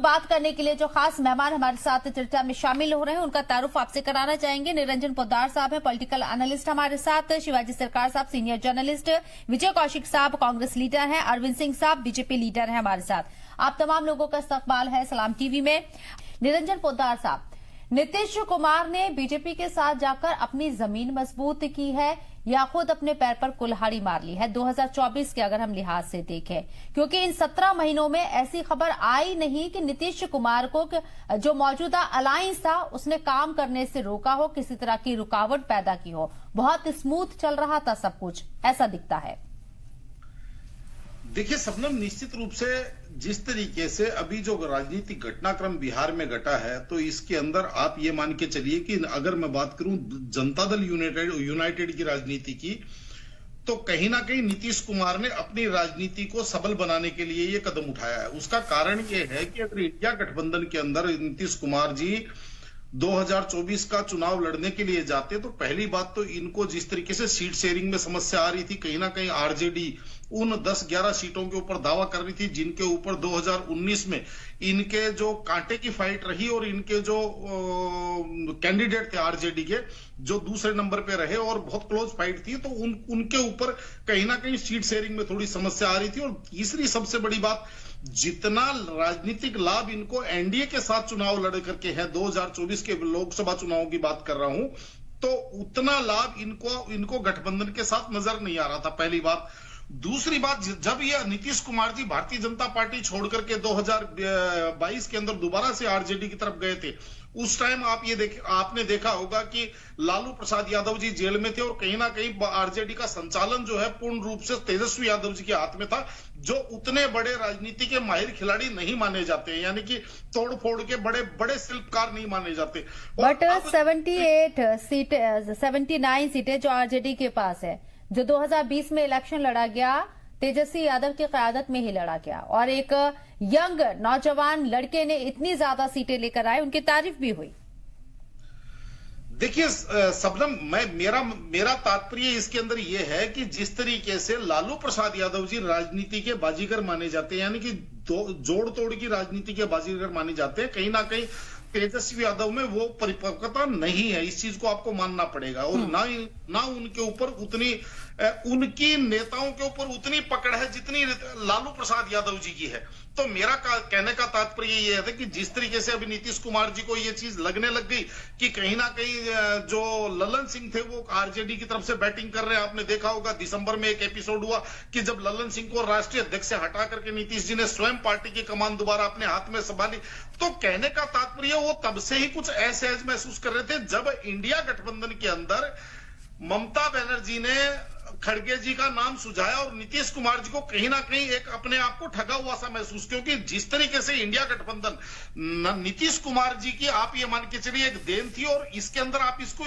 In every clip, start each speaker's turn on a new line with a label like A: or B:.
A: बात करने के लिए जो खास मेहमान हमारे साथ चर्चा में शामिल हो रहे हैं उनका तारुफ आपसे कराना चाहेंगे। निरंजन पोद्दार साहब हैं, पॉलिटिकल एनालिस्ट हमारे साथ, शिवाजी सरकार साहब सीनियर जर्नलिस्ट, विजय कौशिक साहब कांग्रेस लीडर हैं, अरविंद सिंह साहब बीजेपी लीडर हैं हमारे साथ। आप तमाम लोगों का इस्तकबाल है सलाम टीवी में। निरंजन पोद्दार साहब, नीतीश कुमार ने बीजेपी के साथ जाकर अपनी जमीन मजबूत की है या खुद अपने पैर पर कुल्हाड़ी मार ली है 2024 के अगर हम लिहाज से देखें, क्योंकि इन 17 महीनों में ऐसी खबर आई नहीं कि नीतीश कुमार को जो मौजूदा अलायंस था उसने काम करने से रोका हो, किसी तरह की रुकावट पैदा की हो। बहुत स्मूथ चल रहा था सब कुछ, ऐसा दिखता है।
B: देखिए सबनम, निश्चित रूप से जिस तरीके से अभी जो राजनीतिक घटनाक्रम बिहार में घटा है, तो इसके अंदर आप ये मान के चलिए कि अगर मैं बात करूं जनता दल यूनाइटेड की राजनीति की, तो कहीं ना कहीं नीतीश कुमार ने अपनी राजनीति को सबल बनाने के लिए ये कदम उठाया है। उसका कारण ये है कि अगर इंडिया गठबंधन के अंदर नीतीश कुमार जी 2024 का चुनाव लड़ने के लिए जाते, तो पहली बात तो इनको जिस तरीके से सीट शेयरिंग में समस्या आ रही थी, कहीं ना कहीं आरजेडी उन 10-11 सीटों के ऊपर दावा कर रही थी जिनके ऊपर 2019 में इनके जो कांटे की फाइट रही और इनके जो कैंडिडेट थे आरजेडी के जो दूसरे नंबर पे रहे और बहुत क्लोज फाइट थी, तो उनके ऊपर कहीं ना कहीं सीट शेयरिंग में थोड़ी समस्या आ रही थी। और तीसरी सबसे बड़ी बात, जितना राजनीतिक लाभ इनको एनडीए के साथ चुनाव लड़ करके है, 2024 के लोकसभा चुनाव की बात कर रहा हूं, तो उतना लाभ इनको गठबंधन के साथ नजर नहीं आ रहा था, पहली बात। दूसरी बात, जब ये नीतीश कुमार जी भारतीय जनता पार्टी छोड़ करके 2022 के अंदर दोबारा से आरजेडी की तरफ गए थे, उस टाइम आपने देखा होगा कि लालू प्रसाद यादव जी जेल में थे और कहीं ना कहीं आरजेडी का संचालन जो है पूर्ण रूप से तेजस्वी यादव जी के हाथ में था, जो उतने बड़े राजनीति के माहिर खिलाड़ी नहीं माने जाते हैं, यानी कि तोड़ फोड़ के बड़े बड़े शिल्पकार नहीं माने जाते।
A: बट 79 सीटें जो आरजेडी के पास है, जो 2020 में इलेक्शन लड़ा गया तेजस्वी यादव की क़यादत में ही लड़ा गया, और एक यंग नौजवान लड़के ने इतनी ज्यादा सीटें लेकर आए, उनकी तारीफ भी हुई।
B: देखिए सबनम, मेरा तात्पर्य इसके अंदर यह है कि जिस तरीके से लालू प्रसाद यादव जी राजनीति के बाजीगर माने जाते हैं, यानी कि जोड़ तोड़ की राजनीति के बाजीगर माने जाते हैं, कहीं ना कहीं तेजस्वी यादव में वो परिपक्वता नहीं है, इस चीज को आपको मानना पड़ेगा। और ना उनके ऊपर उनकी नेताओं के ऊपर उतनी पकड़ है जितनी लालू प्रसाद यादव जी की है। तो मेरा कहने का तात्पर्य ये है कि जिस तरीके से अभी नीतीश कुमार जी को ये चीज लगने लग गई कि कहीं ना कहीं जो ललन सिंह थे वो आरजेडी की तरफ से बैटिंग कर रहे हैं। आपने देखा होगा दिसंबर में एक एपिसोड हुआ कि जब ललन सिंह को राष्ट्रीय अध्यक्ष से हटा करके नीतीश जी ने स्वयं पार्टी की कमान दोबारा अपने हाथ में संभाली। तो कहने का तात्पर्य वो तब से ही कुछ ऐसे महसूस कर रहे थे जब इंडिया गठबंधन के अंदर ममता बनर्जी ने खड़गे जी का नाम सुझाया और नीतीश कुमार जी को कहीं ना कहीं एक अपने आप को ठगा हुआ सा महसूस, क्योंकि जिस तरीके से इंडिया गठबंधन नीतीश कुमार जी की आप ये मान के चलिए एक देन थी, और इसके अंदर आप इसको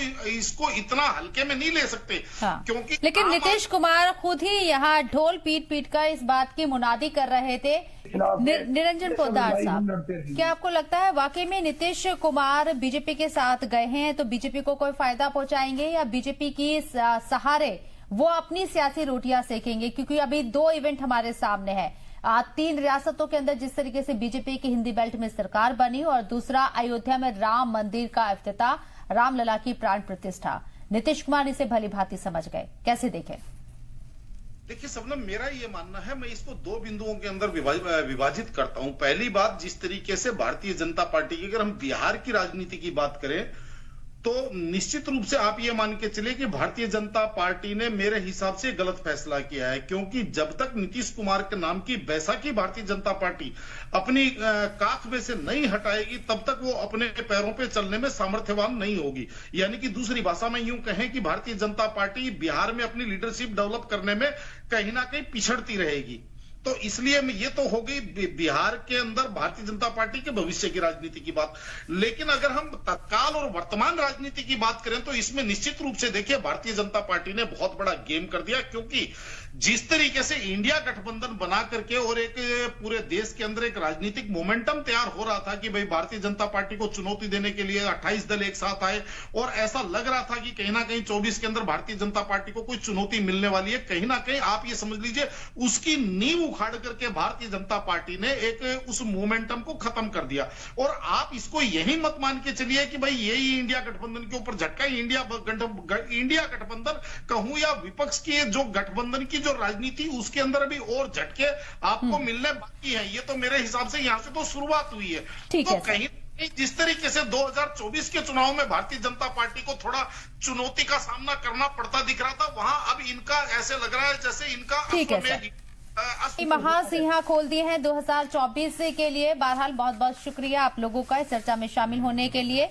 B: इतना हल्के में नहीं ले सकते। हाँ। क्योंकि
A: लेकिन नीतीश कुमार खुद ही यहाँ ढोल पीट कर इस बात की मुनादी कर रहे थे। निरंजन पोद्दार साहब, क्या आपको लगता है वाकई में नीतीश कुमार बीजेपी के साथ गए हैं तो बीजेपी को कोई फायदा पहुंचाएंगे, या बीजेपी की सहारे वो अपनी सियासी रोटियां सेकेंगे? क्योंकि अभी 2 इवेंट हमारे सामने है, 3 रियासतों के अंदर जिस तरीके से बीजेपी की हिंदी बेल्ट में सरकार बनी, और दूसरा अयोध्या में राम मंदिर का इफ्तिताह, रामलला की प्राण प्रतिष्ठा। नीतीश कुमार इसे भली भांति समझ गए, कैसे देखें?
B: देखिए सबनम, मेरा ये मानना है, मैं इसको 2 बिंदुओं के अंदर विभाजित करता हूं। पहली बात, जिस तरीके से भारतीय जनता पार्टी की अगर हम बिहार की राजनीति की बात करें तो निश्चित रूप से आप ये मान के चलिए कि भारतीय जनता पार्टी ने मेरे हिसाब से गलत फैसला किया है, क्योंकि जब तक नीतीश कुमार के नाम की बैसाखी भारतीय जनता पार्टी अपनी काख में से नहीं हटाएगी तब तक वो अपने पैरों पे चलने में सामर्थ्यवान नहीं होगी। यानी कि दूसरी भाषा में यूं कहें कि भारतीय जनता पार्टी बिहार में अपनी लीडरशिप डेवलप करने में कहीं ना कहीं पिछड़ती रहेगी। तो इसलिए ये तो हो गई बिहार के अंदर भारतीय जनता पार्टी के भविष्य की राजनीति की बात। लेकिन अगर हम तत्काल और वर्तमान राजनीति की बात करें तो इसमें निश्चित रूप से देखिए भारतीय जनता पार्टी ने बहुत बड़ा गेम कर दिया, क्योंकि जिस तरीके से इंडिया गठबंधन बना करके और एक पूरे देश के अंदर एक राजनीतिक मोमेंटम तैयार हो रहा था कि भाई भारतीय जनता पार्टी को चुनौती देने के लिए 28 दल एक साथ आए, और ऐसा लग रहा था कि कहीं ना कहीं 24 के अंदर भारतीय जनता पार्टी को कोई चुनौती मिलने वाली है। कहीं ना कहीं आप ये समझ लीजिए उसकी नींव उखाड़ करके भारतीय जनता पार्टी ने एक उस मोमेंटम को खत्म कर दिया। और आप इसको यही मत मान के चलिए कि भाई यही इंडिया गठबंधन के ऊपर झटका। इंडिया गठबंधन कहूं या विपक्ष की जो गठबंधन की जो राजनीति, उसके अंदर अभी और झटके आपको मिलने बाकी है। ये तो मेरे हिसाब से यहां से तो शुरुआत हुई है। तो कहीं जिस तरीके से 2024 के चुनाव में भारतीय जनता पार्टी को थोड़ा चुनौती का सामना करना पड़ता दिख रहा था, वहां अब इनका ऐसे लग रहा है जैसे इनका
A: महासिंहा खोल दिए हैं 2024 के लिए। बहरहाल बहुत बहुत शुक्रिया आप लोगों का इस चर्चा में शामिल होने के लिए।